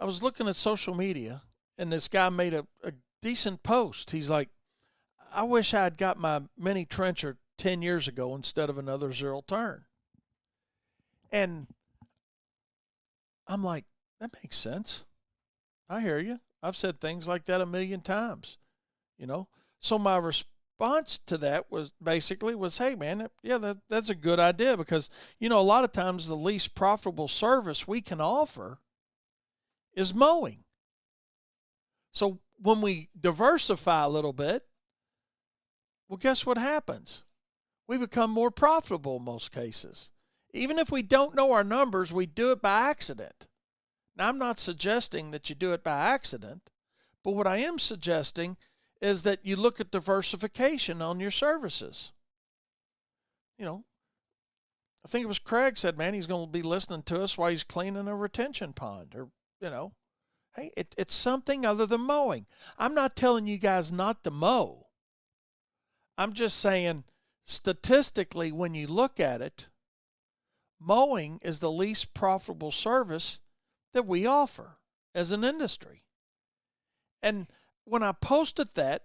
I was looking at social media, and this guy made a decent post. He's like, I wish I had got my mini trencher 10 years ago instead of another zero turn. And I'm like, that makes sense. I hear you. I've said things like that a million times, you know. So my response to that was basically was, hey man, yeah, that's a good idea because a lot of times the least profitable service we can offer is mowing. So when we diversify a little bit, well, guess what happens? We become more profitable in most cases. Even if we don't know our numbers, we do it by accident. Now, I'm not suggesting that you do it by accident, but what I am suggesting is that you look at diversification on your services. You know, I think it was Craig said, man, he's going to be listening to us while he's cleaning a retention pond or, hey, it's something other than mowing. I'm not telling you guys not to mow. I'm just saying statistically, when you look at it, mowing is the least profitable service that we offer as an industry. And when I posted that,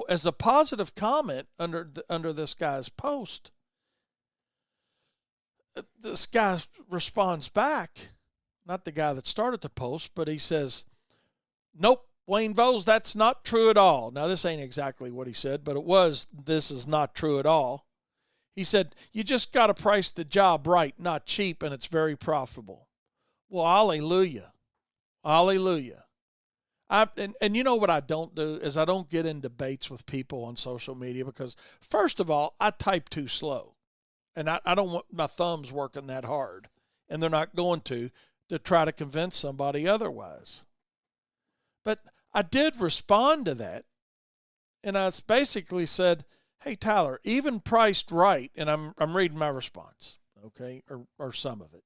as a positive comment under this guy's post, this guy responds back, not the guy that started the post, but he says, nope, Wayne Vose, that's not true at all. Now, this ain't exactly what he said, but this is not true at all. He said, you just got to price the job right, not cheap, and it's very profitable. Well, hallelujah. Hallelujah. And you know what I don't do is I don't get in debates with people on social media because, first of all, I type too slow. And I don't want my thumbs working that hard. And they're not going to try to convince somebody otherwise. But I did respond to that. And I basically said, hey, Tyler, even priced right, and I'm reading my response, okay, or some of it.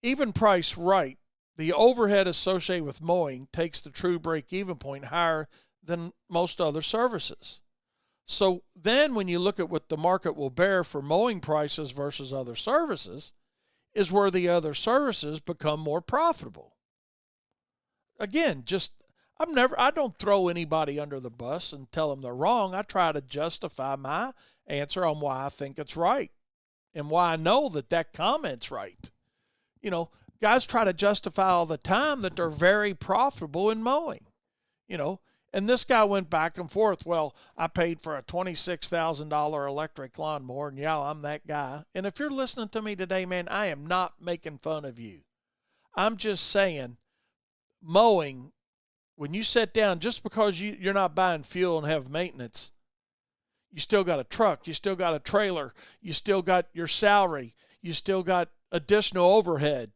Even priced right, the overhead associated with mowing takes the true break-even point higher than most other services. So then when you look at what the market will bear for mowing prices versus other services, is where the other services become more profitable. Again, I don't throw anybody under the bus and tell them they're wrong. I try to justify my answer on why I think it's right and why I know that comment's right. Guys try to justify all the time that they're very profitable in mowing, and this guy went back and forth. Well, I paid for a $26,000 electric lawnmower, and yeah, I'm that guy. And if you're listening to me today, man, I am not making fun of you. I'm just saying mowing, when you sit down, just because you're not buying fuel and have maintenance, you still got a truck, you still got a trailer, you still got your salary, you still got additional overhead.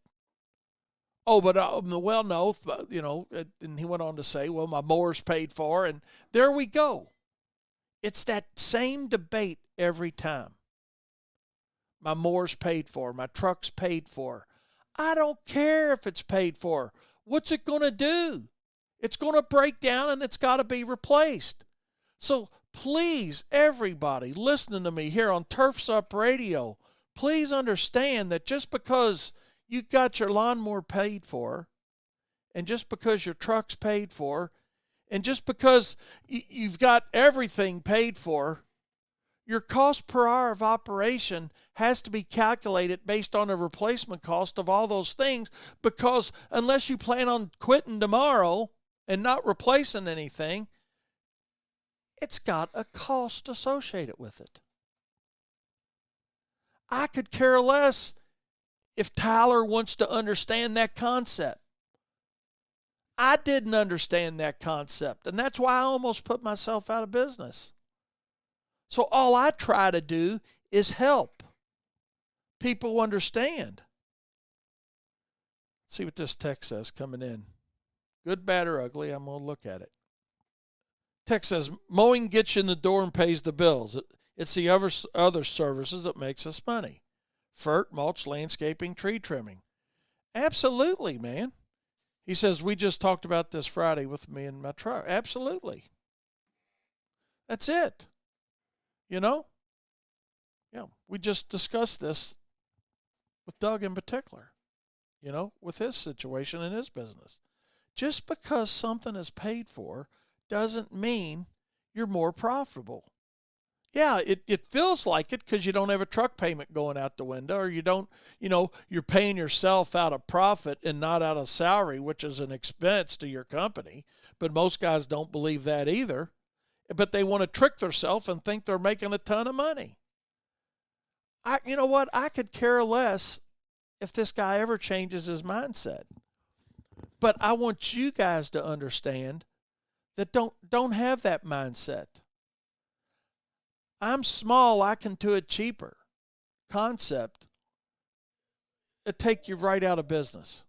Oh, but well, no, and he went on to say, well, my mower's paid for, and there we go. It's that same debate every time. My mower's paid for, my truck's paid for. I don't care if it's paid for. What's it going to do? It's going to break down and it's got to be replaced. So please, everybody listening to me here on Turfs Up Radio, please understand that just because you got your lawnmower paid for, and just because your truck's paid for, and just because you've got everything paid for, your cost per hour of operation has to be calculated based on the replacement cost of all those things, because unless you plan on quitting tomorrow and not replacing anything, it's got a cost associated with it. I could care less if Tyler wants to understand that concept. I didn't understand that concept, and that's why I almost put myself out of business. So all I try to do is help people understand. Let's see what this text says coming in. Good, bad, or ugly, I'm going to look at it. Text says, mowing gets you in the door and pays the bills. It's the other services that makes us money. Fert, mulch, landscaping, tree trimming. Absolutely, man. He says, we just talked about this Friday with me and my truck. Absolutely. That's it. Yeah, we just discussed this with Doug in particular. with his situation in his business. Just because something is paid for doesn't mean you're more profitable. Yeah, it feels like it because you don't have a truck payment going out the window, or you don't, you're paying yourself out of profit and not out of salary, which is an expense to your company. But most guys don't believe that either. But they want to trick themselves and think they're making a ton of money. You know what? I could care less if this guy ever changes his mindset. But I want you guys to understand that don't have that mindset. I'm small, I can do it cheaper. Concept, it take you right out of business.